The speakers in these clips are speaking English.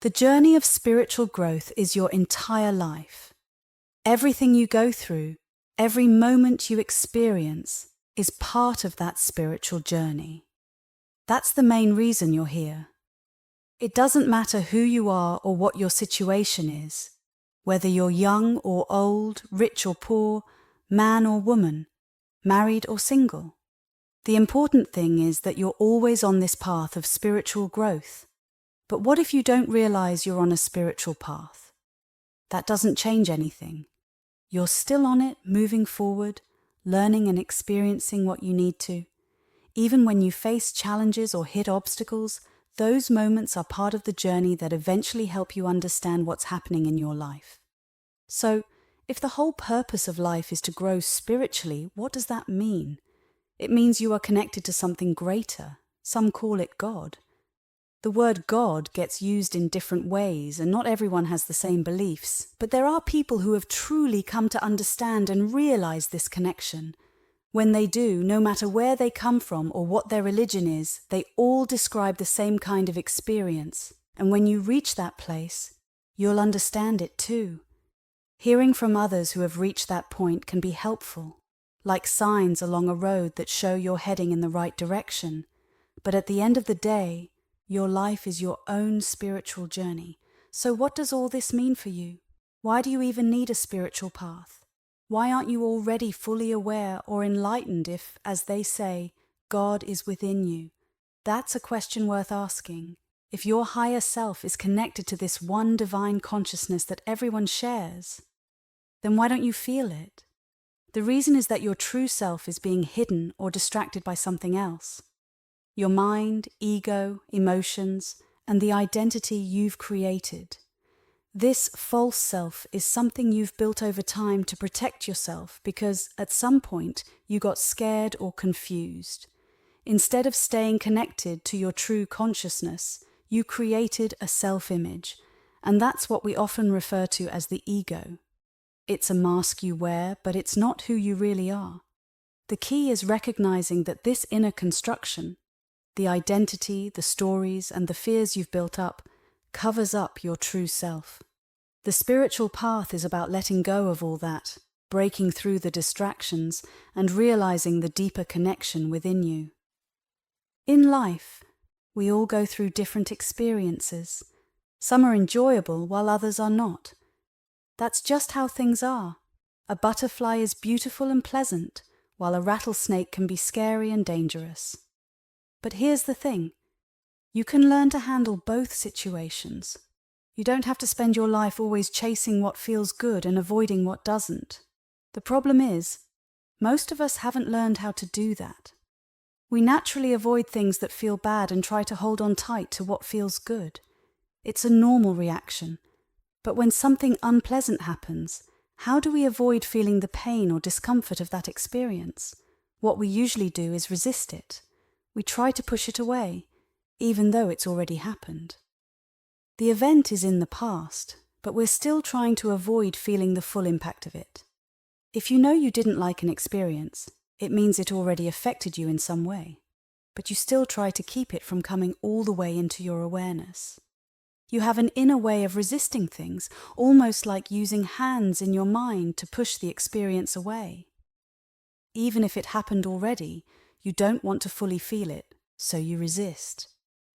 The journey of spiritual growth is your entire life. Everything you go through, every moment you experience, is part of that spiritual journey. That's the main reason you're here. It doesn't matter who you are or what your situation is, whether you're young or old, rich or poor, man or woman, married or single. The important thing is that you're always on this path of spiritual growth. But what if you don't realize you're on a spiritual path? That doesn't change anything. You're still on it, moving forward, learning and experiencing what you need to. Even when you face challenges or hit obstacles, those moments are part of the journey that eventually help you understand what's happening in your life. So, if the whole purpose of life is to grow spiritually, what does that mean? It means you are connected to something greater. Some call it God. The word God gets used in different ways, and not everyone has the same beliefs, but there are people who have truly come to understand and realize this connection. When they do, no matter where they come from or what their religion is, they all describe the same kind of experience, and when you reach that place, you'll understand it too. Hearing from others who have reached that point can be helpful, like signs along a road that show you're heading in the right direction, but at the end of the day, your life is your own spiritual journey. So what does all this mean for you? Why do you even need a spiritual path? Why aren't you already fully aware or enlightened if, as they say, God is within you? That's a question worth asking. If your higher self is connected to this one divine consciousness that everyone shares, then why don't you feel it? The reason is that your true self is being hidden or distracted by something else. Your mind, ego, emotions, and the identity you've created. This false self is something you've built over time to protect yourself because at some point you got scared or confused. Instead of staying connected to your true consciousness, you created a self-image, and that's what we often refer to as the ego. It's a mask you wear, but it's not who you really are. The key is recognizing that this inner construction, the identity, the stories, and the fears you've built up, covers up your true self. The spiritual path is about letting go of all that, breaking through the distractions, and realizing the deeper connection within you. In life, we all go through different experiences. Some are enjoyable while others are not. That's just how things are. A butterfly is beautiful and pleasant, while a rattlesnake can be scary and dangerous. But here's the thing. You can learn to handle both situations. You don't have to spend your life always chasing what feels good and avoiding what doesn't. The problem is, most of us haven't learned how to do that. We naturally avoid things that feel bad and try to hold on tight to what feels good. It's a normal reaction. But when something unpleasant happens, how do we avoid feeling the pain or discomfort of that experience? What we usually do is resist it. We try to push it away, even though it's already happened. The event is in the past, but we're still trying to avoid feeling the full impact of it. If you know you didn't like an experience, it means it already affected you in some way, but you still try to keep it from coming all the way into your awareness. You have an inner way of resisting things, almost like using hands in your mind to push the experience away. Even if it happened already, you don't want to fully feel it, so you resist.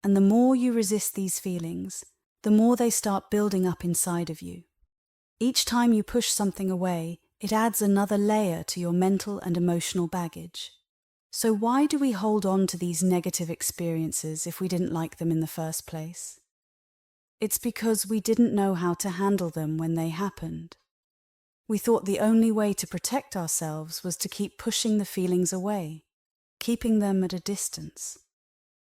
And the more you resist these feelings, the more they start building up inside of you. Each time you push something away, it adds another layer to your mental and emotional baggage. So why do we hold on to these negative experiences if we didn't like them in the first place? It's because we didn't know how to handle them when they happened. We thought the only way to protect ourselves was to keep pushing the feelings away, keeping them at a distance.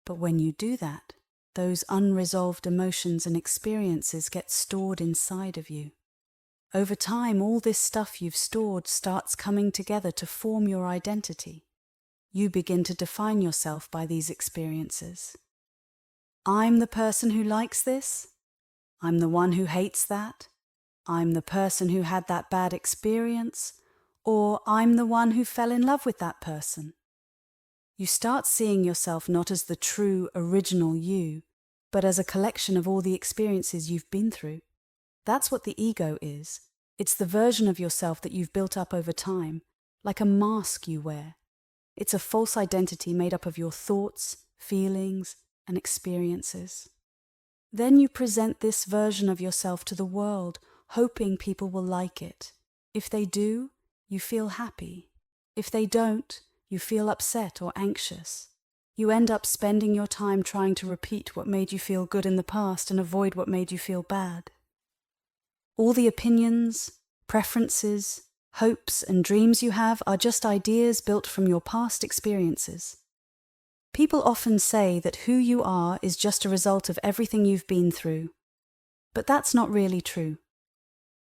But when you do that, those unresolved emotions and experiences get stored inside of you. Over time, all this stuff you've stored starts coming together to form your identity. You begin to define yourself by these experiences. I'm the person who likes this. I'm the one who hates that. I'm the person who had that bad experience. Or I'm the one who fell in love with that person. You start seeing yourself not as the true, original you, but as a collection of all the experiences you've been through. That's what the ego is. It's the version of yourself that you've built up over time, like a mask you wear. It's a false identity made up of your thoughts, feelings, and experiences. Then you present this version of yourself to the world, hoping people will like it. If they do, you feel happy. If they don't, you feel upset or anxious. You end up spending your time trying to repeat what made you feel good in the past and avoid what made you feel bad. All the opinions, preferences, hopes, and dreams you have are just ideas built from your past experiences. People often say that who you are is just a result of everything you've been through. But that's not really true.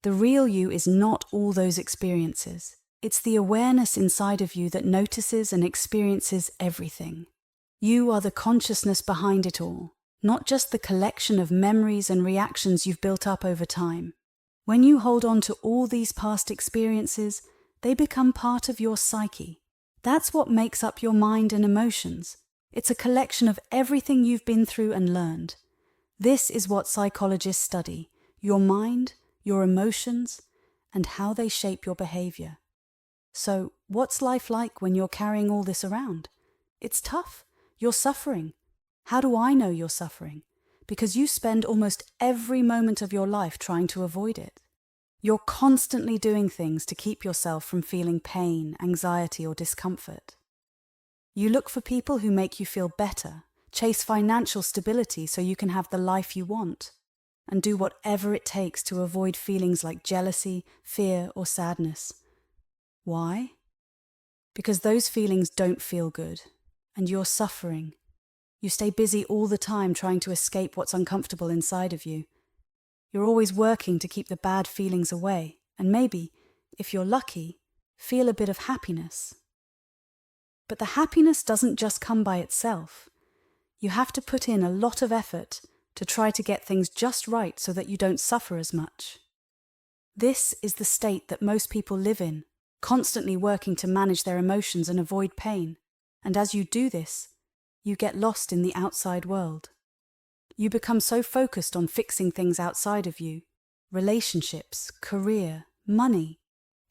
The real you is not all those experiences. It's the awareness inside of you that notices and experiences everything. You are the consciousness behind it all, not just the collection of memories and reactions you've built up over time. When you hold on to all these past experiences, they become part of your psyche. That's what makes up your mind and emotions. It's a collection of everything you've been through and learned. This is what psychologists study: your mind, your emotions, and how they shape your behavior. So, what's life like when you're carrying all this around? It's tough. You're suffering. How do I know you're suffering? Because you spend almost every moment of your life trying to avoid it. You're constantly doing things to keep yourself from feeling pain, anxiety, or discomfort. You look for people who make you feel better, chase financial stability so you can have the life you want, and do whatever it takes to avoid feelings like jealousy, fear, or sadness. Why? Because those feelings don't feel good, and you're suffering. You stay busy all the time trying to escape what's uncomfortable inside of you. You're always working to keep the bad feelings away, and maybe, if you're lucky, feel a bit of happiness. But the happiness doesn't just come by itself. You have to put in a lot of effort to try to get things just right so that you don't suffer as much. This is the state that most people live in, constantly working to manage their emotions and avoid pain. And as you do this, you get lost in the outside world. You become so focused on fixing things outside of you, relationships, career, money,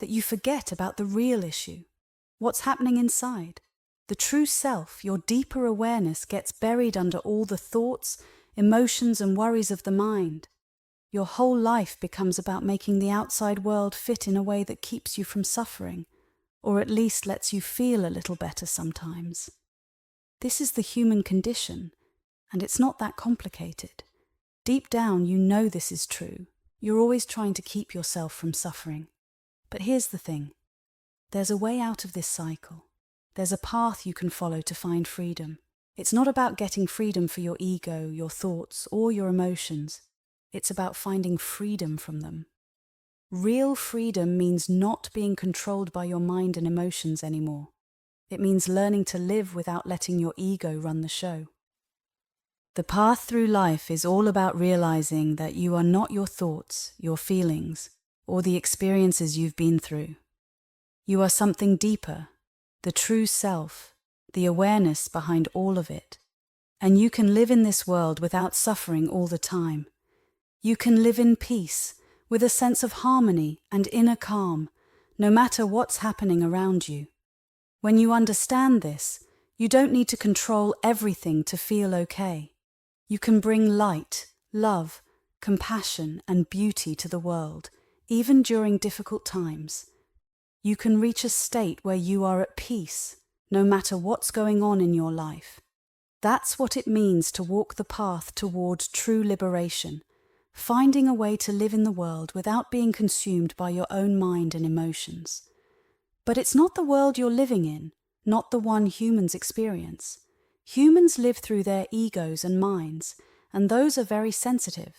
that you forget about the real issue, what's happening inside. The true self, your deeper awareness, gets buried under all the thoughts, emotions, and worries of the mind. Your whole life becomes about making the outside world fit in a way that keeps you from suffering, or at least lets you feel a little better sometimes. This is the human condition, and it's not that complicated. Deep down, you know this is true. You're always trying to keep yourself from suffering. But here's the thing. There's a way out of this cycle. There's a path you can follow to find freedom. It's not about getting freedom for your ego, your thoughts, or your emotions. It's about finding freedom from them. Real freedom means not being controlled by your mind and emotions anymore. It means learning to live without letting your ego run the show. The path through life is all about realizing that you are not your thoughts, your feelings, or the experiences you've been through. You are something deeper, the true self, the awareness behind all of it. And you can live in this world without suffering all the time. You can live in peace, with a sense of harmony and inner calm, no matter what's happening around you. When you understand this, you don't need to control everything to feel okay. You can bring light, love, compassion, and beauty to the world, even during difficult times. You can reach a state where you are at peace, no matter what's going on in your life. That's what it means to walk the path toward true liberation, finding a way to live in the world without being consumed by your own mind and emotions. But it's not the world you're living in, not the one humans experience. Humans live through their egos and minds, and those are very sensitive.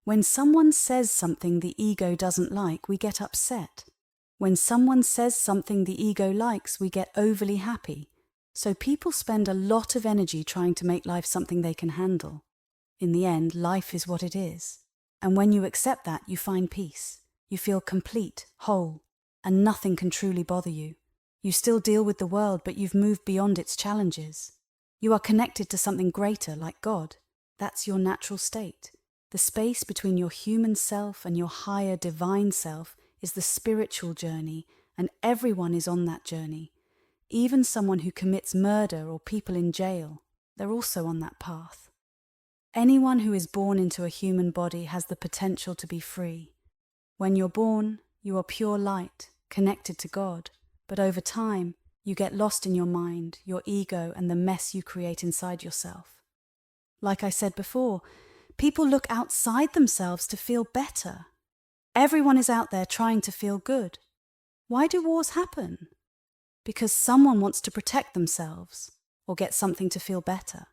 When someone says something the ego doesn't like, we get upset. When someone says something the ego likes, we get overly happy. So people spend a lot of energy trying to make life something they can handle. In the end, life is what it is. And when you accept that, you find peace. You feel complete, whole, and nothing can truly bother you. You still deal with the world, but you've moved beyond its challenges. You are connected to something greater, like God. That's your natural state. The space between your human self and your higher divine self is the spiritual journey, and everyone is on that journey. Even someone who commits murder or people in jail, they're also on that path. Anyone who is born into a human body has the potential to be free. When you're born, you are pure light, connected to God, but over time, you get lost in your mind, your ego, and the mess you create inside yourself. Like I said before, people look outside themselves to feel better. Everyone is out there trying to feel good. Why do wars happen? Because someone wants to protect themselves or get something to feel better.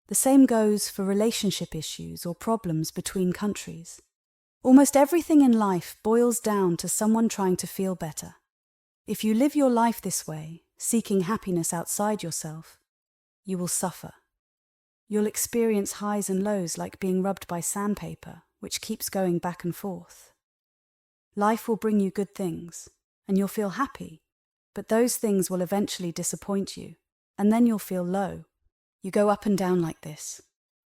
The same goes for relationship issues or problems between countries. Almost everything in life boils down to someone trying to feel better. If you live your life this way, seeking happiness outside yourself, you will suffer. You'll experience highs and lows like being rubbed by sandpaper, which keeps going back and forth. Life will bring you good things, and you'll feel happy, but those things will eventually disappoint you, and then you'll feel low. You go up and down like this.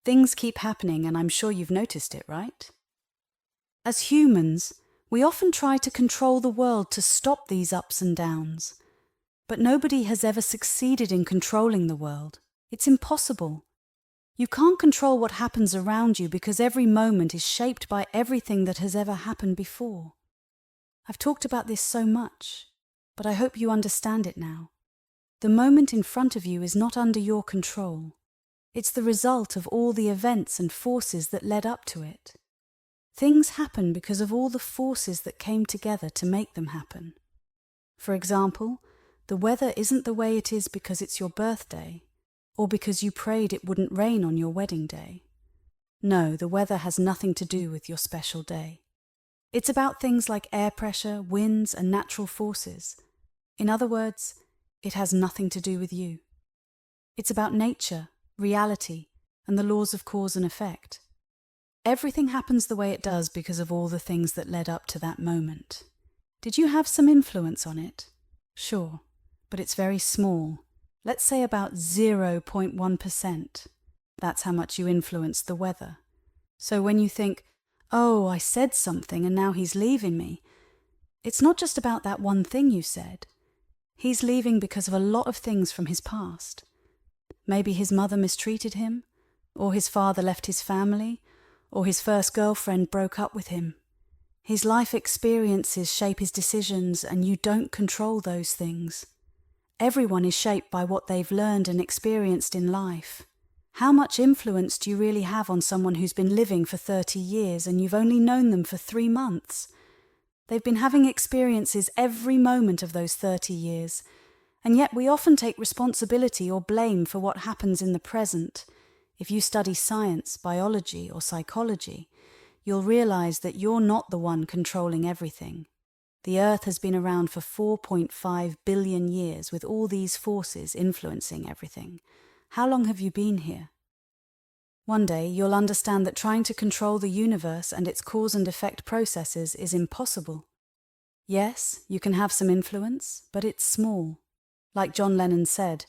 Things keep happening, and I'm sure you've noticed it, right? As humans, we often try to control the world to stop these ups and downs. But nobody has ever succeeded in controlling the world. It's impossible. You can't control what happens around you because every moment is shaped by everything that has ever happened before. I've talked about this so much, but I hope you understand it now. The moment in front of you is not under your control. It's the result of all the events and forces that led up to it. Things happen because of all the forces that came together to make them happen. For example, the weather isn't the way it is because it's your birthday, or because you prayed it wouldn't rain on your wedding day. No, the weather has nothing to do with your special day. It's about things like air pressure, winds, and natural forces. In other words, it has nothing to do with you. It's about nature, reality, and the laws of cause and effect. Everything happens the way it does because of all the things that led up to that moment. Did you have some influence on it? Sure, but it's very small. Let's say about 0.1%. That's how much you influenced the weather. So when you think, oh, I said something and now he's leaving me, it's not just about that one thing you said. He's leaving because of a lot of things from his past. Maybe his mother mistreated him, or his father left his family, or his first girlfriend broke up with him. His life experiences shape his decisions, and you don't control those things. Everyone is shaped by what they've learned and experienced in life. How much influence do you really have on someone who's been living for 30 years and you've only known them for 3 months? They've been having experiences every moment of those 30 years, and yet we often take responsibility or blame for what happens in the present. If you study science, biology, or psychology, you'll realize that you're not the one controlling everything. The Earth has been around for 4.5 billion years with all these forces influencing everything. How long have you been here? One day you'll understand that trying to control the universe and its cause and effect processes is impossible. Yes, you can have some influence, but it's small. Like John Lennon said,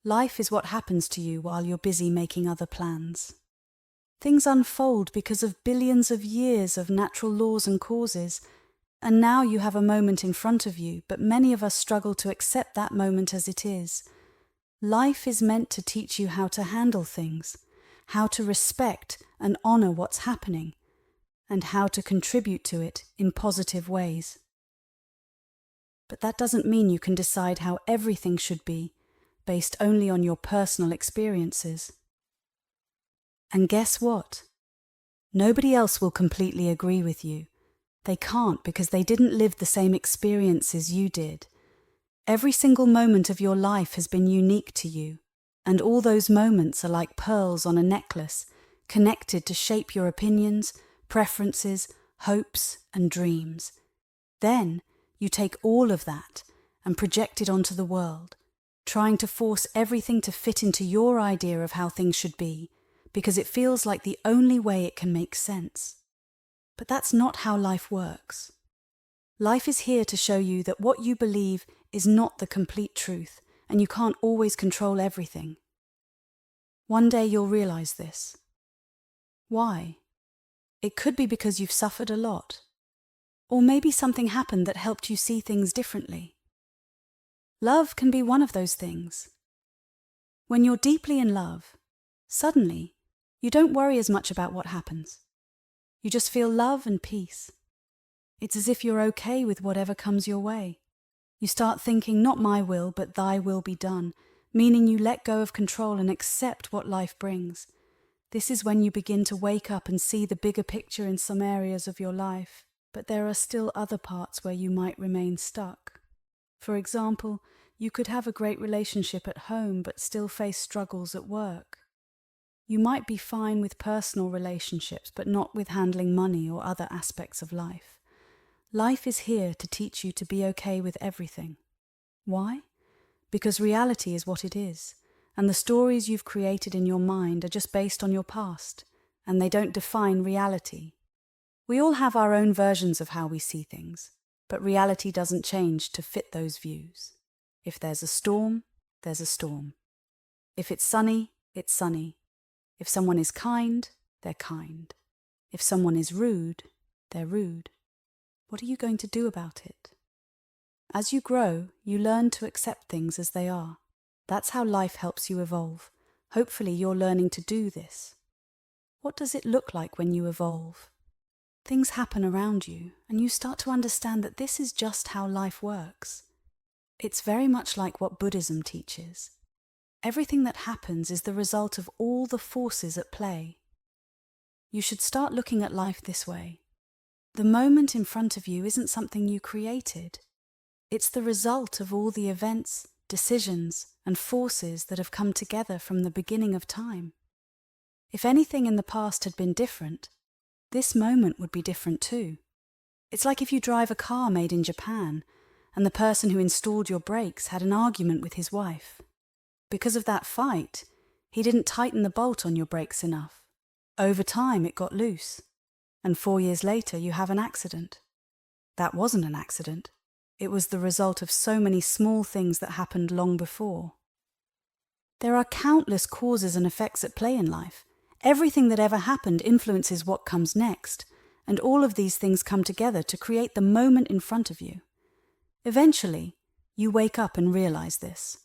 life is what happens to you while you're busy making other plans. Things unfold because of billions of years of natural laws and causes, and now you have a moment in front of you, but many of us struggle to accept that moment as it is. Life is meant to teach you how to handle things, how to respect and honor what's happening, and how to contribute to it in positive ways. But that doesn't mean you can decide how everything should be, based only on your personal experiences. And guess what? Nobody else will completely agree with you. They can't because they didn't live the same experiences you did. Every single moment of your life has been unique to you, and all those moments are like pearls on a necklace, connected to shape your opinions, preferences, hopes, and dreams. Then you take all of that and project it onto the world, trying to force everything to fit into your idea of how things should be, because it feels like the only way it can make sense. But that's not how life works. Life is here to show you that what you believe is not the complete truth, and you can't always control everything. One day you'll realize this. Why? It could be because you've suffered a lot. Or maybe something happened that helped you see things differently. Love can be one of those things. When you're deeply in love, suddenly, you don't worry as much about what happens. You just feel love and peace. It's as if you're okay with whatever comes your way. You start thinking, not my will, but thy will be done, meaning you let go of control and accept what life brings. This is when you begin to wake up and see the bigger picture in some areas of your life, but there are still other parts where you might remain stuck. For example, you could have a great relationship at home but still face struggles at work. You might be fine with personal relationships but not with handling money or other aspects of life. Life is here to teach you to be okay with everything. Why? Because reality is what it is, and the stories you've created in your mind are just based on your past, and they don't define reality. We all have our own versions of how we see things, but reality doesn't change to fit those views. If there's a storm, there's a storm. If it's sunny, it's sunny. If someone is kind, they're kind. If someone is rude, they're rude. What are you going to do about it? As you grow, you learn to accept things as they are. That's how life helps you evolve. Hopefully you're learning to do this. What does it look like when you evolve? Things happen around you, and you start to understand that this is just how life works. It's very much like what Buddhism teaches. Everything that happens is the result of all the forces at play. You should start looking at life this way. The moment in front of you isn't something you created. It's the result of all the events, decisions, and forces that have come together from the beginning of time. If anything in the past had been different, this moment would be different too. It's like if you drive a car made in Japan, and the person who installed your brakes had an argument with his wife. Because of that fight, he didn't tighten the bolt on your brakes enough. Over time, it got loose. And 4 years later, you have an accident. That wasn't an accident. It was the result of so many small things that happened long before. There are countless causes and effects at play in life. Everything that ever happened influences what comes next, and all of these things come together to create the moment in front of you. Eventually, you wake up and realize this.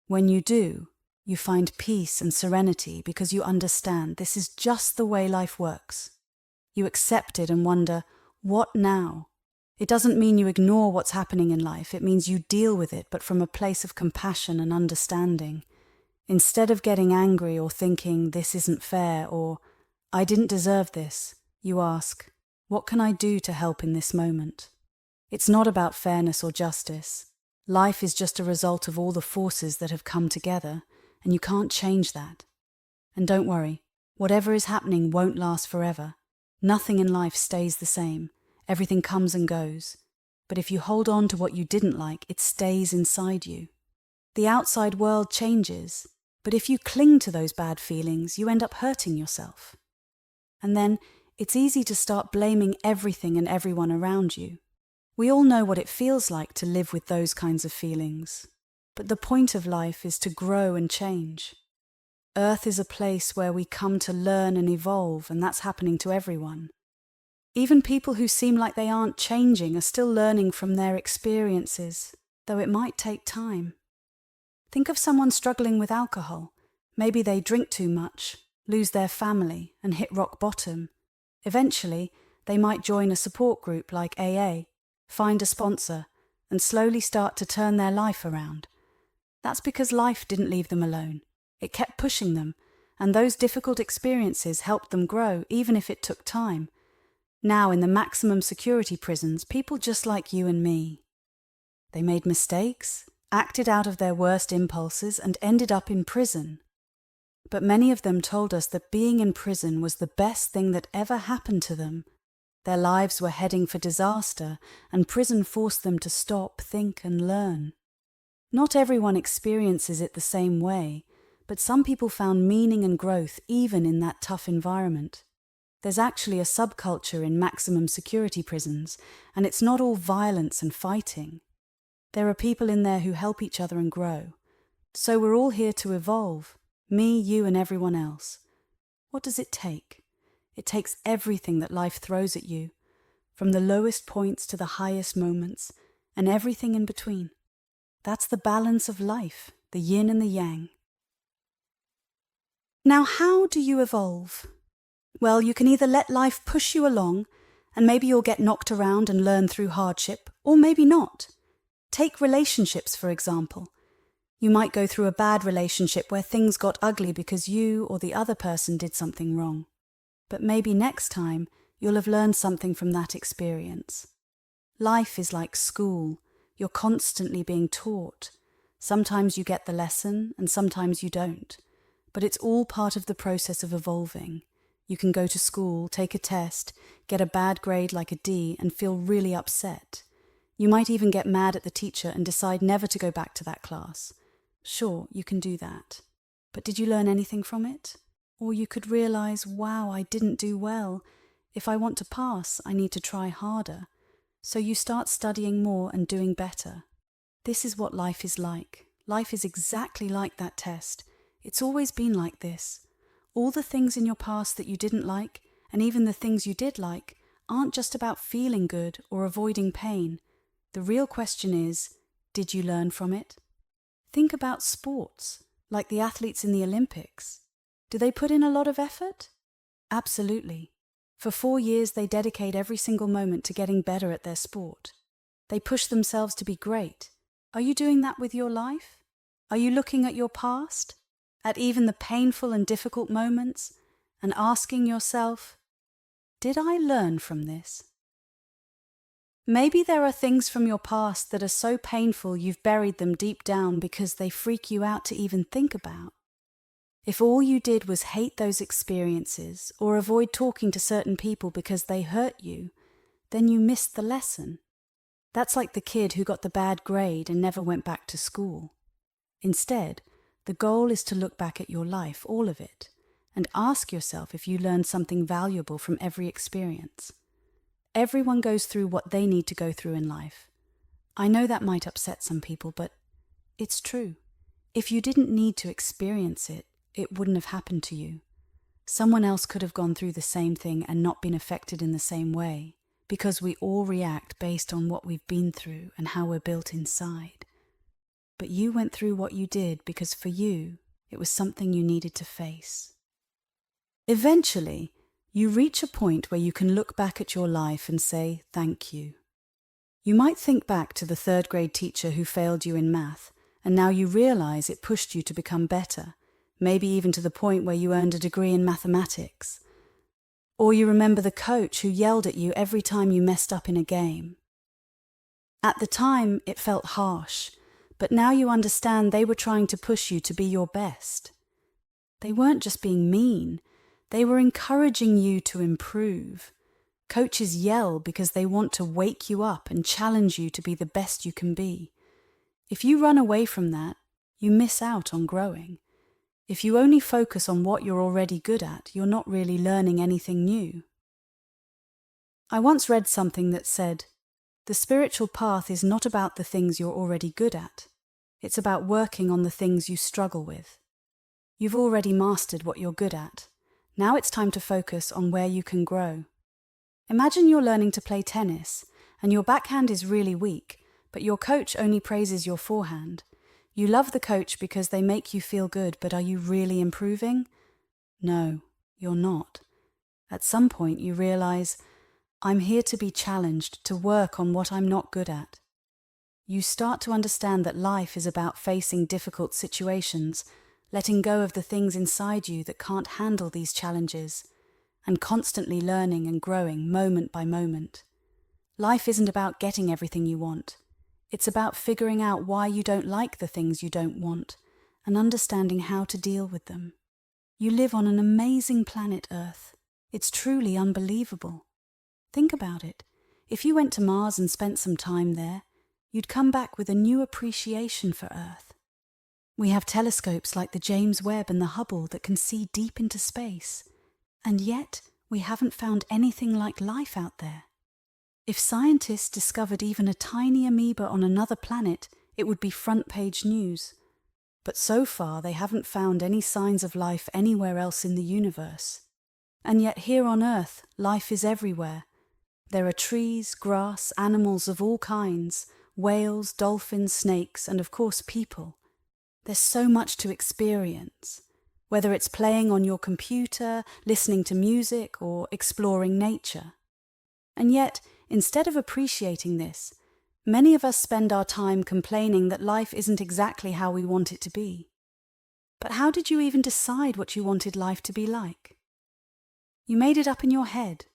When you do, you find peace and serenity because you understand this is just the way life works. You accept it and wonder, what now? It doesn't mean you ignore what's happening in life. It means you deal with it, but from a place of compassion and understanding. Instead of getting angry or thinking, this isn't fair, or I didn't deserve this, you ask, what can I do to help in this moment? It's not about fairness or justice. Life is just a result of all the forces that have come together, and you can't change that. And don't worry, whatever is happening won't last forever. Nothing in life stays the same. Everything comes and goes. But if you hold on to what you didn't like, it stays inside you. The outside world changes, but if you cling to those bad feelings, you end up hurting yourself. And then it's easy to start blaming everything and everyone around you. We all know what it feels like to live with those kinds of feelings. But the point of life is to grow and change. Earth is a place where we come to learn and evolve, and that's happening to everyone. Even people who seem like they aren't changing are still learning from their experiences, though it might take time. Think of someone struggling with alcohol. Maybe they drink too much, lose their family, and hit rock bottom. Eventually, they might join a support group like AA, find a sponsor, and slowly start to turn their life around. That's because life didn't leave them alone. It kept pushing them, and those difficult experiences helped them grow, even if it took time. Now, in the maximum security prisons, people just like you and me. They made mistakes, acted out of their worst impulses, and ended up in prison. But many of them told us that being in prison was the best thing that ever happened to them. Their lives were heading for disaster, and prison forced them to stop, think, and learn. Not everyone experiences it the same way, but some people found meaning and growth even in that tough environment. There's actually a subculture in maximum security prisons, and it's not all violence and fighting. There are people in there who help each other and grow. So we're all here to evolve, me, you, and everyone else. What does it take? It takes everything that life throws at you, from the lowest points to the highest moments, and everything in between. That's the balance of life, the yin and the yang. Now, how do you evolve? Well, you can either let life push you along, and maybe you'll get knocked around and learn through hardship, or maybe not. Take relationships, for example. You might go through a bad relationship where things got ugly because you or the other person did something wrong. But maybe next time, you'll have learned something from that experience. Life is like school. You're constantly being taught. Sometimes you get the lesson, and sometimes you don't. But it's all part of the process of evolving. You can go to school, take a test, get a bad grade like a D, and feel really upset. You might even get mad at the teacher and decide never to go back to that class. Sure, you can do that. But did you learn anything from it? Or you could realize, wow, I didn't do well. If I want to pass, I need to try harder. So you start studying more and doing better. This is what life is like. Life is exactly like that test. It's always been like this. All the things in your past that you didn't like, and even the things you did like, aren't just about feeling good or avoiding pain. The real question is, did you learn from it? Think about sports, like the athletes in the Olympics. Do they put in a lot of effort? Absolutely. For 4 years, they dedicate every single moment to getting better at their sport. They push themselves to be great. Are you doing that with your life? Are you looking at your past, at even the painful and difficult moments, and asking yourself, did I learn from this? Maybe there are things from your past that are so painful you've buried them deep down because they freak you out to even think about. If all you did was hate those experiences or avoid talking to certain people because they hurt you, then you missed the lesson. That's like the kid who got the bad grade and never went back to school. Instead, the goal is to look back at your life, all of it, and ask yourself if you learned something valuable from every experience. Everyone goes through what they need to go through in life. I know that might upset some people, but it's true. If you didn't need to experience it, it wouldn't have happened to you. Someone else could have gone through the same thing and not been affected in the same way, because we all react based on what we've been through and how we're built inside. But you went through what you did because for you, it was something you needed to face. Eventually, you reach a point where you can look back at your life and say, thank you. You might think back to the 3rd grade teacher who failed you in math, and now you realize it pushed you to become better, maybe even to the point where you earned a degree in mathematics. Or you remember the coach who yelled at you every time you messed up in a game. At the time, it felt harsh, but now you understand they were trying to push you to be your best. They weren't just being mean. They were encouraging you to improve. Coaches yell because they want to wake you up and challenge you to be the best you can be. If you run away from that, you miss out on growing. If you only focus on what you're already good at, you're not really learning anything new. I once read something that said, the spiritual path is not about the things you're already good at. It's about working on the things you struggle with. You've already mastered what you're good at. Now it's time to focus on where you can grow. Imagine you're learning to play tennis, and your backhand is really weak, but your coach only praises your forehand. You love the coach because they make you feel good, but are you really improving? No, you're not. At some point you realize, I'm here to be challenged, to work on what I'm not good at. You start to understand that life is about facing difficult situations, letting go of the things inside you that can't handle these challenges, and constantly learning and growing moment by moment. Life isn't about getting everything you want. It's about figuring out why you don't like the things you don't want, and understanding how to deal with them. You live on an amazing planet Earth. It's truly unbelievable. Think about it. If you went to Mars and spent some time there, you'd come back with a new appreciation for Earth. We have telescopes like the James Webb and the Hubble that can see deep into space, and yet we haven't found anything like life out there. If scientists discovered even a tiny amoeba on another planet, it would be front-page news. But so far they haven't found any signs of life anywhere else in the universe. And yet here on Earth, life is everywhere. There are trees, grass, animals of all kinds, whales, dolphins, snakes, and of course people. There's so much to experience, whether it's playing on your computer, listening to music, or exploring nature. And yet, instead of appreciating this, many of us spend our time complaining that life isn't exactly how we want it to be. But how did you even decide what you wanted life to be like? You made it up in your head.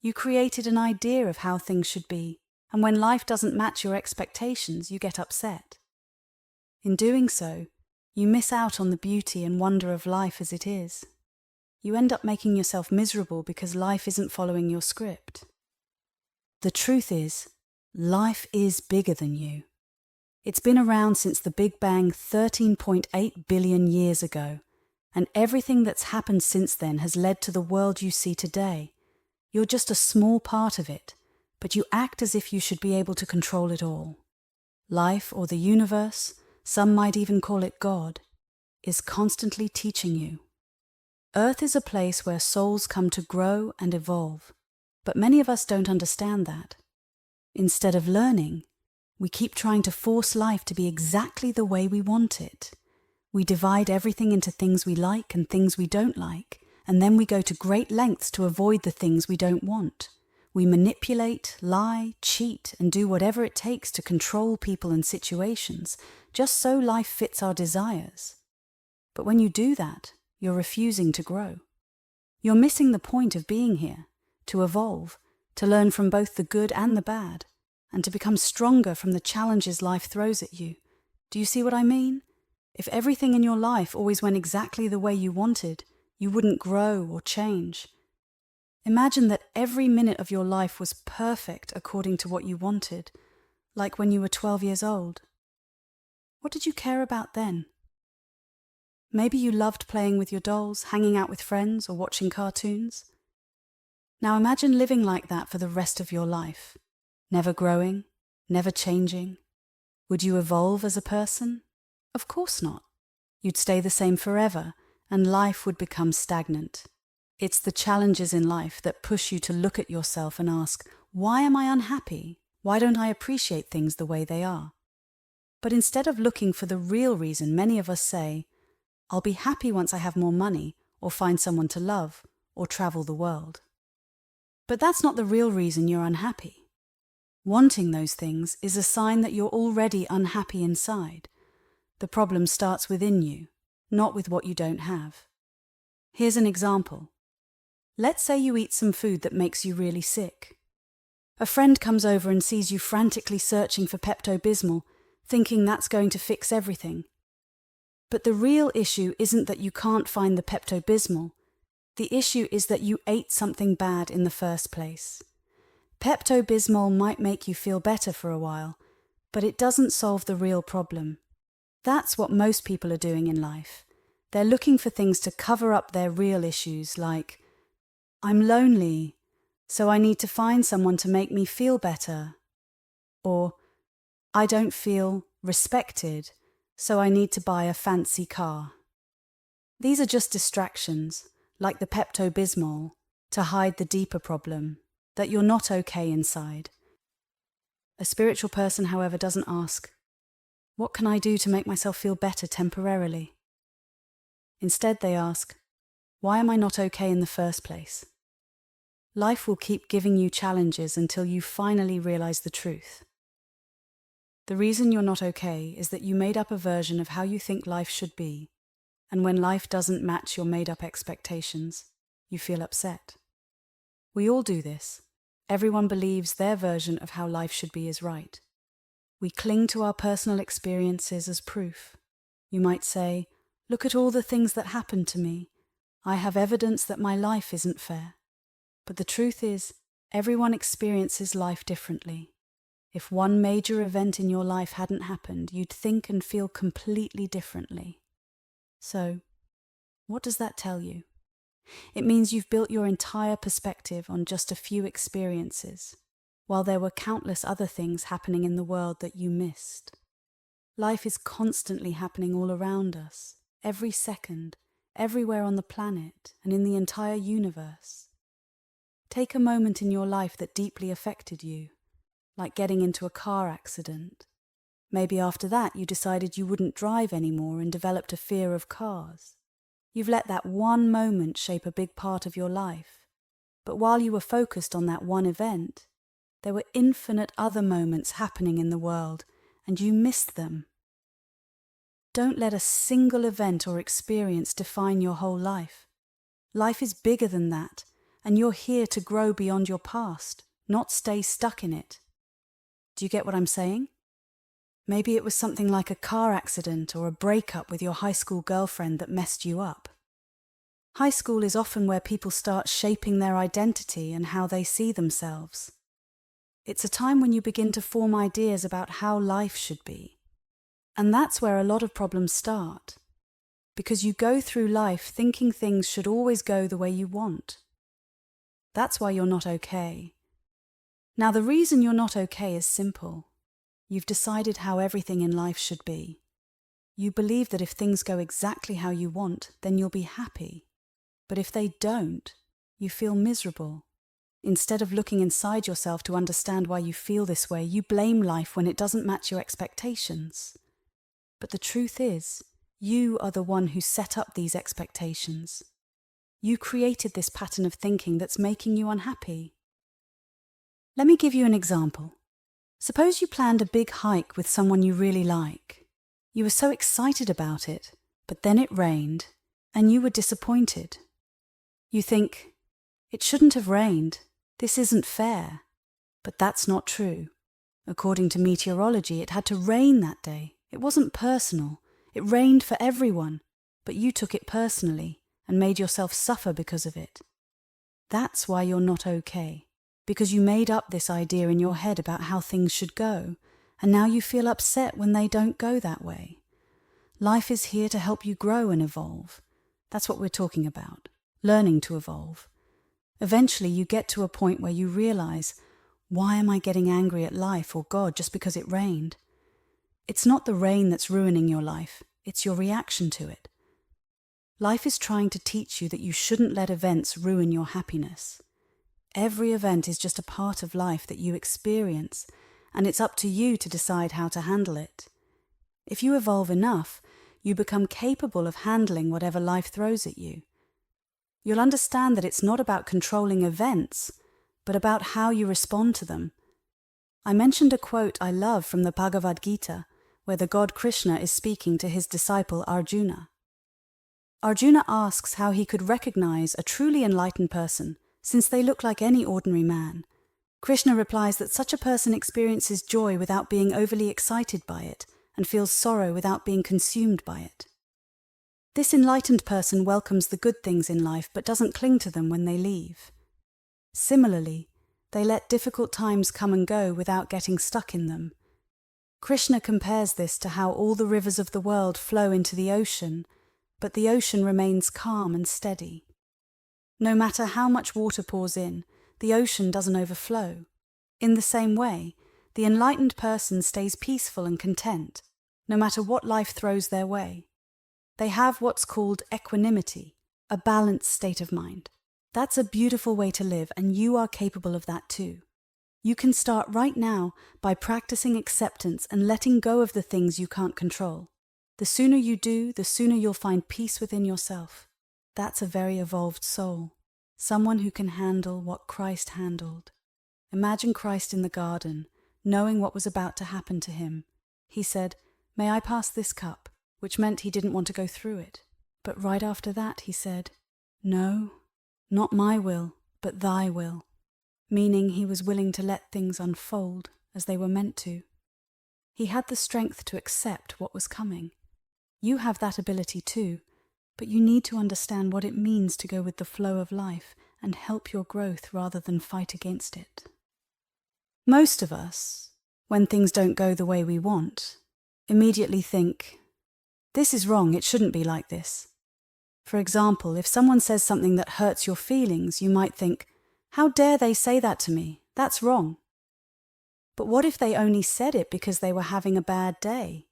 You created an idea of how things should be, and when life doesn't match your expectations, you get upset. In doing so, you miss out on the beauty and wonder of life as it is. You end up making yourself miserable because life isn't following your script. The truth is, life is bigger than you. It's been around since the Big Bang 13.8 billion years ago, and everything that's happened since then has led to the world you see today. You're just a small part of it, but you act as if you should be able to control it all. Life, or the universe, some might even call it God, is constantly teaching you. Earth is a place where souls come to grow and evolve, but many of us don't understand that. Instead of learning, we keep trying to force life to be exactly the way we want it. We divide everything into things we like and things we don't like, and then we go to great lengths to avoid the things we don't want. We manipulate, lie, cheat, and do whatever it takes to control people and situations, just so life fits our desires. But when you do that, you're refusing to grow. You're missing the point of being here, to evolve, to learn from both the good and the bad, and to become stronger from the challenges life throws at you. Do you see what I mean? If everything in your life always went exactly the way you wanted, you wouldn't grow or change. Imagine that every minute of your life was perfect according to what you wanted, like when you were 12 years old. What did you care about then? Maybe you loved playing with your dolls, hanging out with friends, or watching cartoons. Now imagine living like that for the rest of your life, never growing, never changing. Would you evolve as a person? Of course not. You'd stay the same forever, and life would become stagnant. It's the challenges in life that push you to look at yourself and ask, why am I unhappy? Why don't I appreciate things the way they are? But instead of looking for the real reason, many of us say, I'll be happy once I have more money, or find someone to love, or travel the world. But that's not the real reason you're unhappy. Wanting those things is a sign that you're already unhappy inside. The problem starts within you, not with what you don't have. Here's an example. Let's say you eat some food that makes you really sick. A friend comes over and sees you frantically searching for Pepto-Bismol, thinking that's going to fix everything. But the real issue isn't that you can't find the Pepto-Bismol. The issue is that you ate something bad in the first place. Pepto-Bismol might make you feel better for a while, but it doesn't solve the real problem. That's what most people are doing in life. They're looking for things to cover up their real issues, like, I'm lonely, so I need to find someone to make me feel better. Or, I don't feel respected, so I need to buy a fancy car. These are just distractions, like the Pepto-Bismol, to hide the deeper problem, that you're not okay inside. A spiritual person, however, doesn't ask, what can I do to make myself feel better temporarily? Instead, they ask, why am I not okay in the first place? Life will keep giving you challenges until you finally realize the truth. The reason you're not okay is that you made up a version of how you think life should be, and when life doesn't match your made-up expectations, you feel upset. We all do this. Everyone believes their version of how life should be is right. We cling to our personal experiences as proof. You might say, look at all the things that happened to me. I have evidence that my life isn't fair. But the truth is, everyone experiences life differently. If one major event in your life hadn't happened, you'd think and feel completely differently. So, what does that tell you? It means you've built your entire perspective on just a few experiences, while there were countless other things happening in the world that you missed. Life is constantly happening all around us, every second, everywhere on the planet and in the entire universe. Take a moment in your life that deeply affected you, like getting into a car accident. Maybe after that you decided you wouldn't drive anymore and developed a fear of cars. You've let that one moment shape a big part of your life. But while you were focused on that one event, there were infinite other moments happening in the world, and you missed them. Don't let a single event or experience define your whole life. Life is bigger than that, and you're here to grow beyond your past, not stay stuck in it. Do you get what I'm saying? Maybe it was something like a car accident or a breakup with your high school girlfriend that messed you up. High school is often where people start shaping their identity and how they see themselves. It's a time when you begin to form ideas about how life should be. And that's where a lot of problems start, because you go through life thinking things should always go the way you want. That's why you're not okay. Now, the reason you're not okay is simple. You've decided how everything in life should be. You believe that if things go exactly how you want, then you'll be happy. But if they don't, you feel miserable. Instead of looking inside yourself to understand why you feel this way, you blame life when it doesn't match your expectations. But the truth is, you are the one who set up these expectations. You created this pattern of thinking that's making you unhappy. Let me give you an example. Suppose you planned a big hike with someone you really like. You were so excited about it, but then it rained, and you were disappointed. You think, it shouldn't have rained, this isn't fair. But that's not true. According to meteorology, it had to rain that day. It wasn't personal. It rained for everyone, but you took it personally and made yourself suffer because of it. That's why you're not okay, because you made up this idea in your head about how things should go, and now you feel upset when they don't go that way. Life is here to help you grow and evolve. That's what we're talking about, learning to evolve. Eventually you get to a point where you realize, why am I getting angry at life or God just because it rained? It's not the rain that's ruining your life, it's your reaction to it. Life is trying to teach you that you shouldn't let events ruin your happiness. Every event is just a part of life that you experience, and it's up to you to decide how to handle it. If you evolve enough, you become capable of handling whatever life throws at you. You'll understand that it's not about controlling events, but about how you respond to them. I mentioned a quote I love from the Bhagavad Gita, where the god Krishna is speaking to his disciple Arjuna. Arjuna asks how he could recognize a truly enlightened person, since they look like any ordinary man. Krishna replies that such a person experiences joy without being overly excited by it, and feels sorrow without being consumed by it. This enlightened person welcomes the good things in life but doesn't cling to them when they leave. Similarly, they let difficult times come and go without getting stuck in them. Krishna compares this to how all the rivers of the world flow into the ocean, but the ocean remains calm and steady. No matter how much water pours in, the ocean doesn't overflow. In the same way, the enlightened person stays peaceful and content, no matter what life throws their way. They have what's called equanimity, a balanced state of mind. That's a beautiful way to live, and you are capable of that too. You can start right now by practicing acceptance and letting go of the things you can't control. The sooner you do, the sooner you'll find peace within yourself. That's a very evolved soul, someone who can handle what Christ handled. Imagine Christ in the garden, knowing what was about to happen to him. He said, "May I pass this cup?" which meant he didn't want to go through it. But right after that he said, "No, not my will, but thy will," meaning he was willing to let things unfold as they were meant to. He had the strength to accept what was coming. You have that ability too, but you need to understand what it means to go with the flow of life and help your growth rather than fight against it. Most of us, when things don't go the way we want, immediately think, "This is wrong, it shouldn't be like this." For example, if someone says something that hurts your feelings, you might think, "How dare they say that to me? That's wrong." But what if they only said it because they were having a bad day?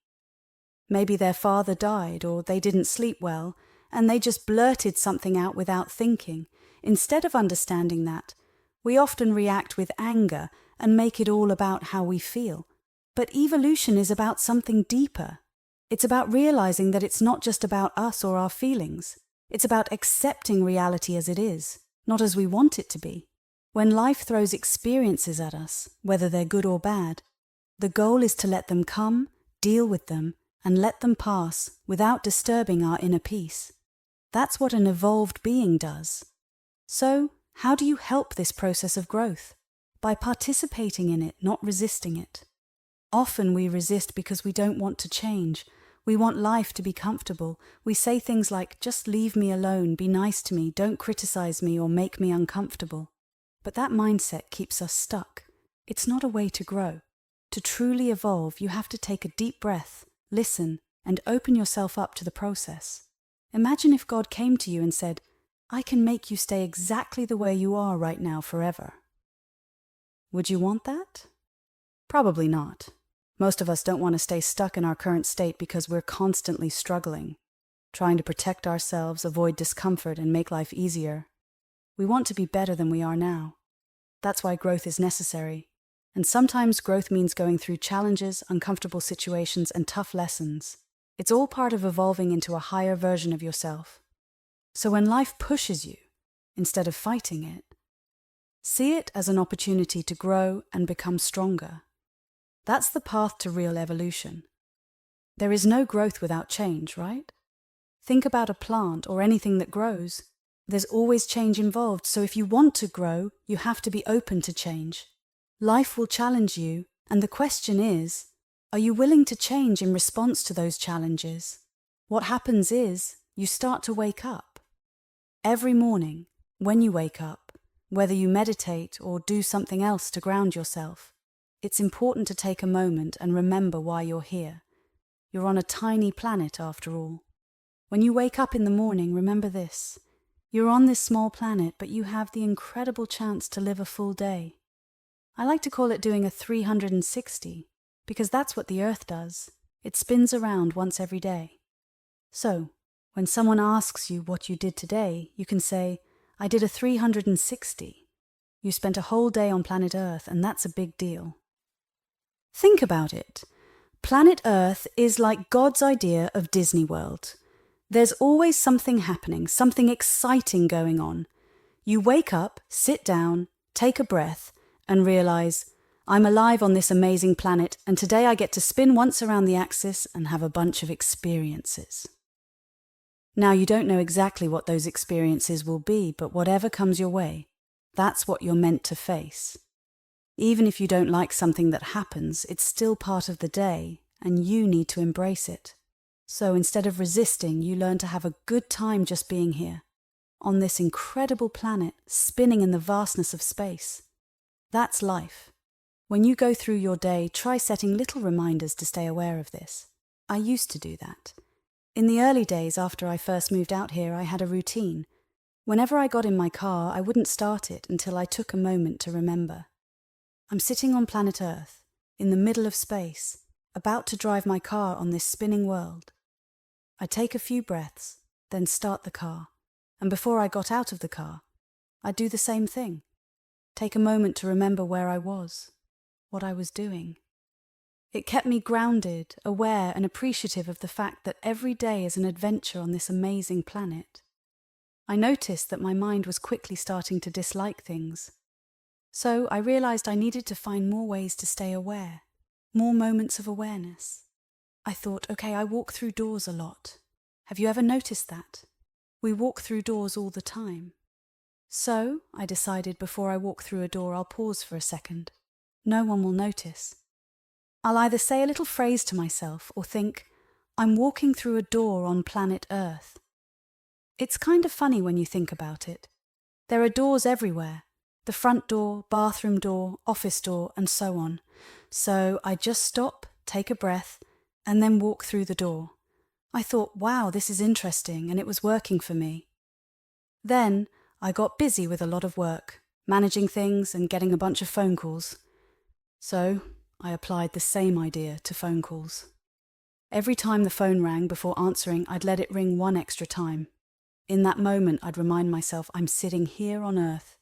Maybe their father died or they didn't sleep well, and they just blurted something out without thinking. Instead of understanding that, we often react with anger and make it all about how we feel. But evolution is about something deeper. It's about realizing that it's not just about us or our feelings. It's about accepting reality as it is, not as we want it to be. When life throws experiences at us, whether they're good or bad, the goal is to let them come, deal with them, and let them pass without disturbing our inner peace. That's what an evolved being does. So, how do you help this process of growth? By participating in it, not resisting it. Often we resist because we don't want to change. We want life to be comfortable. We say things like, just leave me alone, be nice to me, don't criticize me or make me uncomfortable. But that mindset keeps us stuck. It's not a way to grow. To truly evolve, you have to take a deep breath, listen, and open yourself up to the process. Imagine if God came to you and said, I can make you stay exactly the way you are right now forever. Would you want that? Probably not. Most of us don't want to stay stuck in our current state because we're constantly struggling, trying to protect ourselves, avoid discomfort, and make life easier. We want to be better than we are now. That's why growth is necessary. And sometimes growth means going through challenges, uncomfortable situations, and tough lessons. It's all part of evolving into a higher version of yourself. So when life pushes you, instead of fighting it, see it as an opportunity to grow and become stronger. That's the path to real evolution. There is no growth without change, right? Think about a plant or anything that grows. There's always change involved, so if you want to grow, you have to be open to change. Life will challenge you, and the question is, are you willing to change in response to those challenges? What happens is, you start to wake up. Every morning, when you wake up, whether you meditate or do something else to ground yourself, it's important to take a moment and remember why you're here. You're on a tiny planet after all. When you wake up in the morning, remember this. You're on this small planet, but you have the incredible chance to live a full day. I like to call it doing a 360, because that's what the Earth does. It spins around once every day. So, when someone asks you what you did today, you can say, I did a 360. You spent a whole day on planet Earth, and that's a big deal. Think about it. Planet Earth is like God's idea of Disney World. There's always something happening, something exciting going on. You wake up, sit down, take a breath, and realize, I'm alive on this amazing planet, and today I get to spin once around the axis and have a bunch of experiences. Now, you don't know exactly what those experiences will be, but whatever comes your way, that's what you're meant to face. Even if you don't like something that happens, it's still part of the day, and you need to embrace it. So instead of resisting, you learn to have a good time just being here, on this incredible planet, spinning in the vastness of space. That's life. When you go through your day, try setting little reminders to stay aware of this. I used to do that. In the early days after I first moved out here, I had a routine. Whenever I got in my car, I wouldn't start it until I took a moment to remember. I'm sitting on planet Earth, in the middle of space, about to drive my car on this spinning world. I take a few breaths, then start the car, and before I got out of the car, I'd do the same thing. Take a moment to remember where I was, what I was doing. It kept me grounded, aware, and appreciative of the fact that every day is an adventure on this amazing planet. I noticed that my mind was quickly starting to dislike things. So I realized I needed to find more ways to stay aware, more moments of awareness. I thought, okay, I walk through doors a lot. Have you ever noticed that? We walk through doors all the time. So I decided before I walk through a door, I'll pause for a second. No one will notice. I'll either say a little phrase to myself or think, I'm walking through a door on planet Earth. It's kind of funny when you think about it. There are doors everywhere. The front door, bathroom door, office door, and so on. So I just stop, take a breath, and then walk through the door. I thought, wow, this is interesting, and it was working for me. Then I got busy with a lot of work, managing things and getting a bunch of phone calls. So I applied the same idea to phone calls. Every time the phone rang before answering, I'd let it ring one extra time, In that moment, I'd remind myself I'm sitting here on Earth,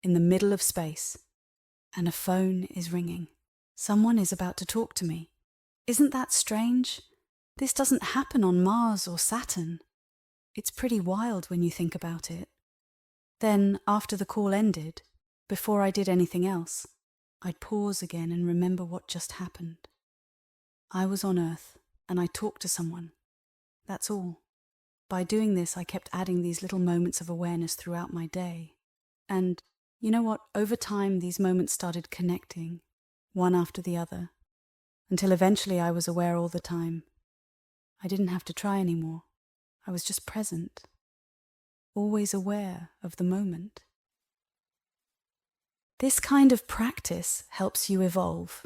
in the middle of space, and a phone is ringing. Someone is about to talk to me. Isn't that strange? This doesn't happen on Mars or Saturn. It's pretty wild when you think about it. Then, after the call ended, before I did anything else, I'd pause again and remember what just happened. I was on Earth, and I talked to someone. That's all. By doing this, I kept adding these little moments of awareness throughout my day. And, you know what? Over time, these moments started connecting, one after the other, until eventually I was aware all the time. I didn't have to try anymore. I was just present, always aware of the moment. This kind of practice helps you evolve.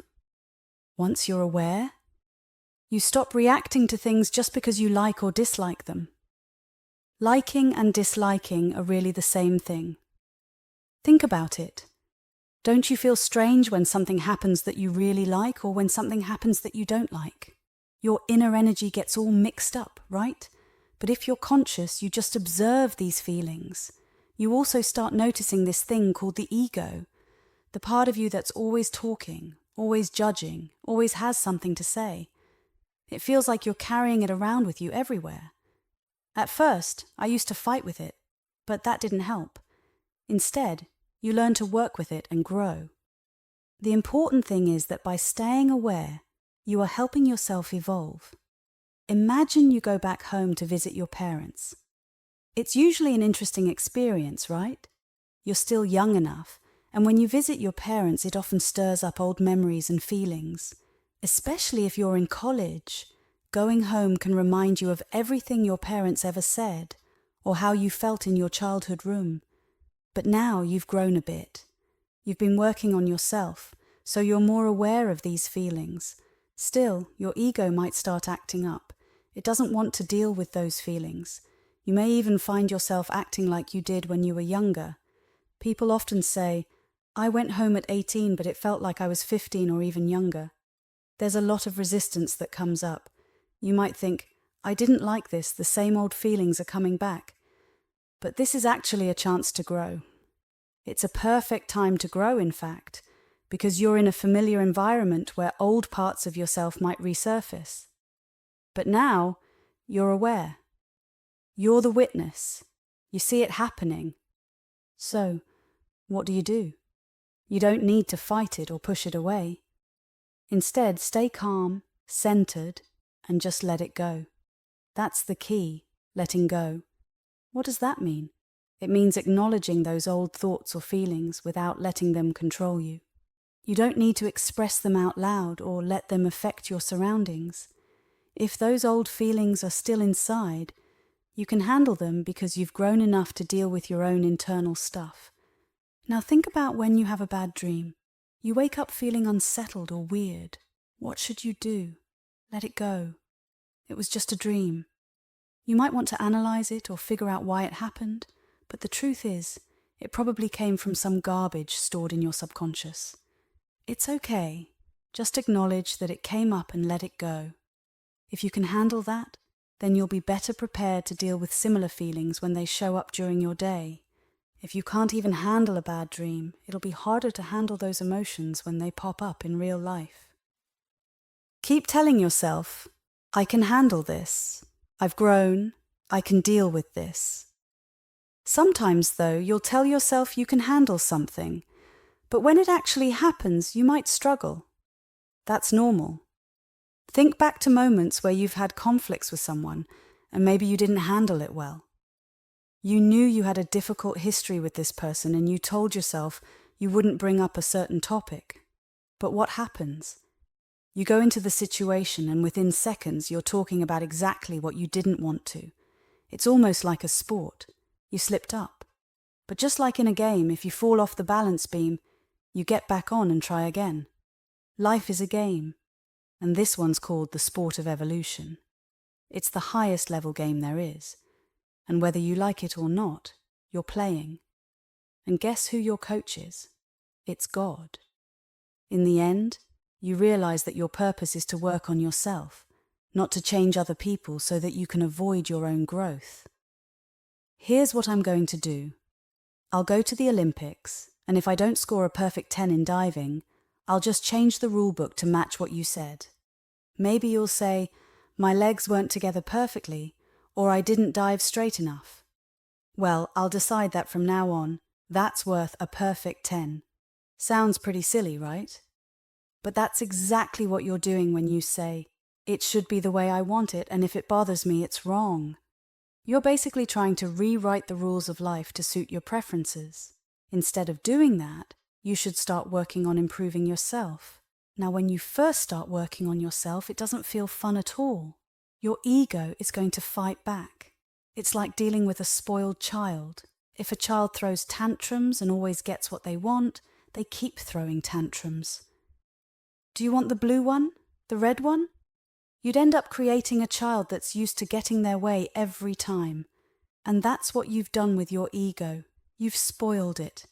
Once you're aware, you stop reacting to things just because you like or dislike them. Liking and disliking are really the same thing. Think about it. Don't you feel strange when something happens that you really like or when something happens that you don't like? Your inner energy gets all mixed up, right? But if you're conscious, you just observe these feelings. You also start noticing this thing called the ego, the part of you that's always talking, always judging, always has something to say. It feels like you're carrying it around with you everywhere. At first, I used to fight with it, but that didn't help. Instead, you learn to work with it and grow. The important thing is that by staying aware, you are helping yourself evolve. Imagine you go back home to visit your parents. It's usually an interesting experience, right? You're still young enough, and when you visit your parents, it often stirs up old memories and feelings. Especially if you're in college, going home can remind you of everything your parents ever said, or how you felt in your childhood room. But now you've grown a bit. You've been working on yourself, so you're more aware of these feelings. Still, your ego might start acting up. It doesn't want to deal with those feelings. You may even find yourself acting like you did when you were younger. People often say, "I went home at 18, but it felt like I was 15 or even younger." There's a lot of resistance that comes up. You might think, "I didn't like this, the same old feelings are coming back." But this is actually a chance to grow. It's a perfect time to grow, in fact, because you're in a familiar environment where old parts of yourself might resurface. But now, you're aware. You're the witness. You see it happening. So, what do? You don't need to fight it or push it away. Instead, stay calm, centered, and just let it go. That's the key, letting go. What does that mean? It means acknowledging those old thoughts or feelings without letting them control you. You don't need to express them out loud or let them affect your surroundings. If those old feelings are still inside, you can handle them because you've grown enough to deal with your own internal stuff. Now think about when you have a bad dream. You wake up feeling unsettled or weird. What should you do? Let it go. It was just a dream. You might want to analyze it or figure out why it happened, but the truth is, it probably came from some garbage stored in your subconscious. It's okay. Just acknowledge that it came up and let it go. If you can handle that, then you'll be better prepared to deal with similar feelings when they show up during your day. If you can't even handle a bad dream, it'll be harder to handle those emotions when they pop up in real life. Keep telling yourself, "I can handle this. I've grown. I can deal with this." Sometimes, though, you'll tell yourself you can handle something, but when it actually happens, you might struggle. That's normal. Think back to moments where you've had conflicts with someone, and maybe you didn't handle it well. You knew you had a difficult history with this person and you told yourself you wouldn't bring up a certain topic. But what happens? You go into the situation and within seconds you're talking about exactly what you didn't want to. It's almost like a sport. You slipped up. But just like in a game, if you fall off the balance beam, you get back on and try again. Life is a game, and this one's called the sport of evolution. It's the highest level game there is. And whether you like it or not, you're playing. And guess who your coach is? It's God. In the end, you realize that your purpose is to work on yourself, not to change other people so that you can avoid your own growth. Here's what I'm going to do. I'll go to the Olympics, and if I don't score a perfect 10 in diving, I'll just change the rule book to match what you said. Maybe you'll say, my legs weren't together perfectly, or I didn't dive straight enough. Well, I'll decide that from now on, that's worth a perfect 10. Sounds pretty silly, right? But that's exactly what you're doing when you say, it should be the way I want it, and if it bothers me, it's wrong. You're basically trying to rewrite the rules of life to suit your preferences. Instead of doing that, you should start working on improving yourself. Now, when you first start working on yourself, it doesn't feel fun at all. Your ego is going to fight back. It's like dealing with a spoiled child. If a child throws tantrums and always gets what they want, they keep throwing tantrums. Do you want the blue one? The red one? You'd end up creating a child that's used to getting their way every time. And that's what you've done with your ego. You've spoiled it.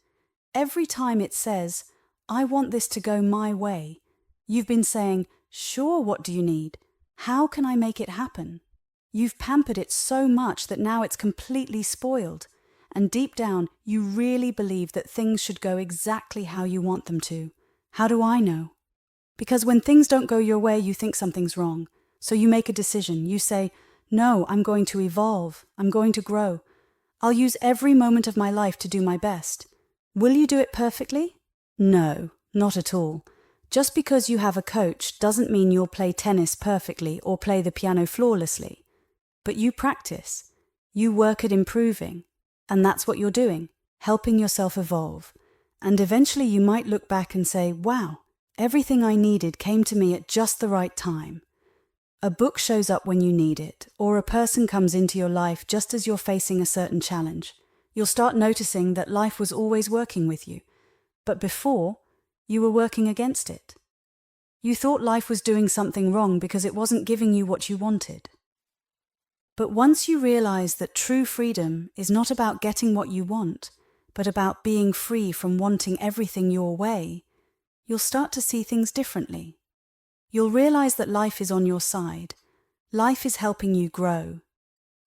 Every time it says, I want this to go my way, you've been saying, sure, what do you need? How can I make it happen? You've pampered it so much that now it's completely spoiled. And deep down, you really believe that things should go exactly how you want them to. How do I know? Because when things don't go your way, you think something's wrong. So you make a decision. You say, no, I'm going to evolve. I'm going to grow. I'll use every moment of my life to do my best. Will you do it perfectly? No, not at all. Just because you have a coach doesn't mean you'll play tennis perfectly or play the piano flawlessly. But you practice. You work at improving. And that's what you're doing, helping yourself evolve. And eventually you might look back and say, wow, everything I needed came to me at just the right time. A book shows up when you need it, or a person comes into your life just as you're facing a certain challenge. You'll start noticing that life was always working with you. But before, you were working against it. You thought life was doing something wrong because it wasn't giving you what you wanted. But once you realize that true freedom is not about getting what you want, but about being free from wanting everything your way, you'll start to see things differently. You'll realize that life is on your side. Life is helping you grow.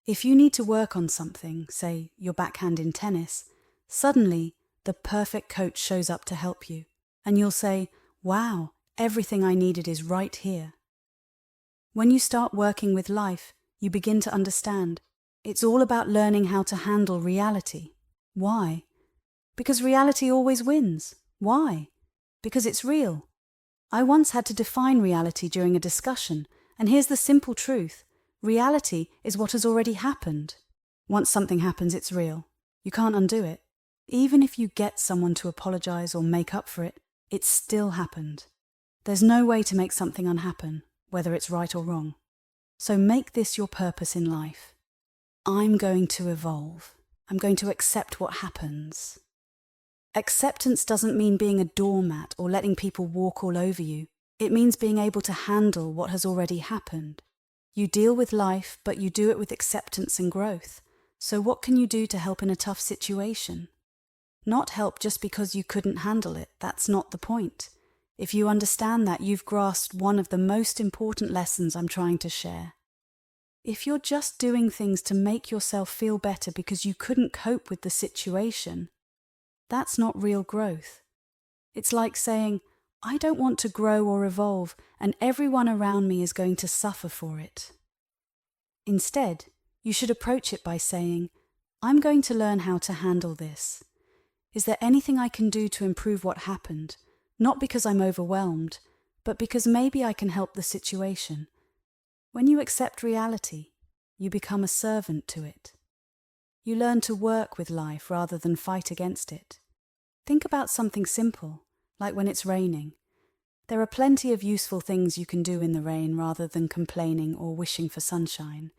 If you need to work on something, say your backhand in tennis, suddenly the perfect coach shows up to help you, and you'll say, wow, everything I needed is right here. When you start working with life, you begin to understand. It's all about learning how to handle reality. Why? Because reality always wins. Why? Because it's real. I once had to define reality during a discussion, and here's the simple truth. Reality is what has already happened. Once something happens, it's real. You can't undo it. Even if you get someone to apologize or make up for it, it's still happened. There's no way to make something unhappen, whether it's right or wrong. So make this your purpose in life. I'm going to evolve. I'm going to accept what happens. Acceptance doesn't mean being a doormat or letting people walk all over you. It means being able to handle what has already happened. You deal with life, but you do it with acceptance and growth. So what can you do to help in a tough situation? Not help just because you couldn't handle it. That's not the point. If you understand that, you've grasped one of the most important lessons I'm trying to share. If you're just doing things to make yourself feel better because you couldn't cope with the situation, that's not real growth. It's like saying, I don't want to grow or evolve, and everyone around me is going to suffer for it. Instead, you should approach it by saying, I'm going to learn how to handle this. Is there anything I can do to improve what happened? Not because I'm overwhelmed, but because maybe I can help the situation. When you accept reality, you become a servant to it. You learn to work with life rather than fight against it. Think about something simple, like when it's raining. There are plenty of useful things you can do in the rain rather than complaining or wishing for sunshine.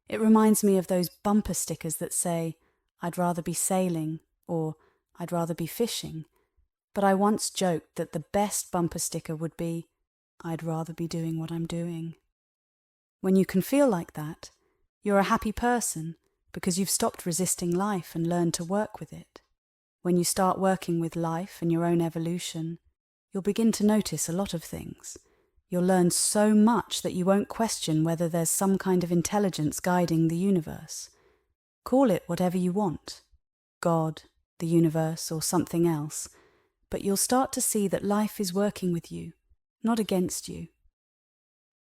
It reminds me of those bumper stickers that say, I'd rather be sailing, or I'd rather be fishing. But I once joked that the best bumper sticker would be, I'd rather be doing what I'm doing. When you can feel like that, you're a happy person because you've stopped resisting life and learned to work with it. When you start working with life and your own evolution, you'll begin to notice a lot of things. You'll learn so much that you won't question whether there's some kind of intelligence guiding the universe. Call it whatever you want, God, the universe, or something else, but you'll start to see that life is working with you, not against you.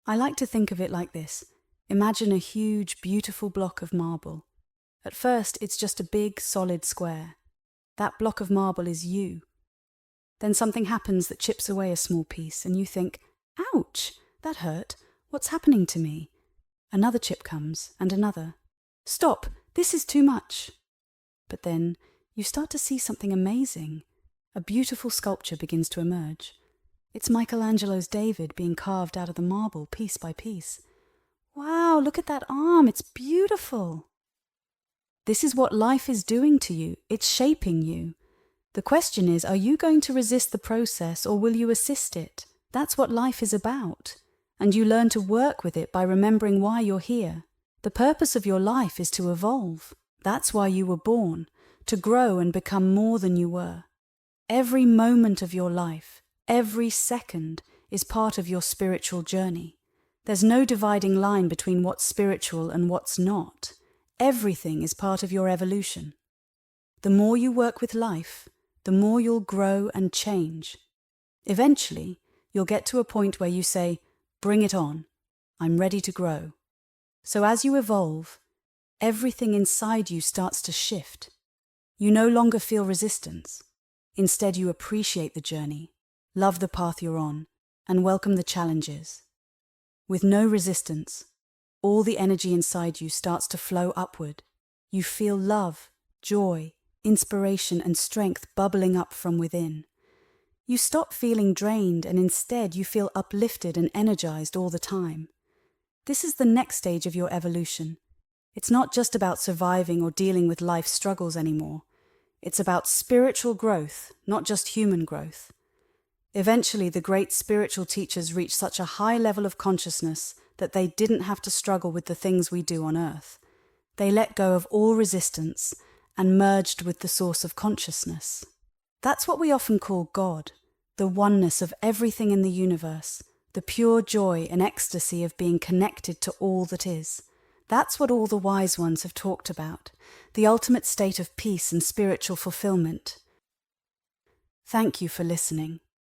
I like to think of it like this. Imagine a huge, beautiful block of marble. At first, it's just a big, solid square. That block of marble is you. Then something happens that chips away a small piece, and you think, ouch, that hurt. What's happening to me? Another chip comes, and another. Stop, this is too much. But then you start to see something amazing. A beautiful sculpture begins to emerge. It's Michelangelo's David being carved out of the marble piece by piece. Wow, look at that arm, it's beautiful. This is what life is doing to you. It's shaping you. The question is, are you going to resist the process or will you assist it? That's what life is about. And you learn to work with it by remembering why you're here. The purpose of your life is to evolve. That's why you were born, to grow and become more than you were. Every moment of your life, every second, is part of your spiritual journey. There's no dividing line between what's spiritual and what's not. Everything is part of your evolution. The more you work with life, the more you'll grow and change. Eventually, you'll get to a point where you say, bring it on, I'm ready to grow. So as you evolve, everything inside you starts to shift. You no longer feel resistance. Instead, you appreciate the journey, love the path you're on, and welcome the challenges. With no resistance, all the energy inside you starts to flow upward. You feel love, joy, inspiration, and strength bubbling up from within. You stop feeling drained and instead you feel uplifted and energized all the time. This is the next stage of your evolution. It's not just about surviving or dealing with life's struggles anymore. It's about spiritual growth, not just human growth. Eventually, the great spiritual teachers reached such a high level of consciousness that they didn't have to struggle with the things we do on Earth. They let go of all resistance and merged with the source of consciousness. That's what we often call God, the oneness of everything in the universe, the pure joy and ecstasy of being connected to all that is. That's what all the wise ones have talked about, the ultimate state of peace and spiritual fulfillment. Thank you for listening.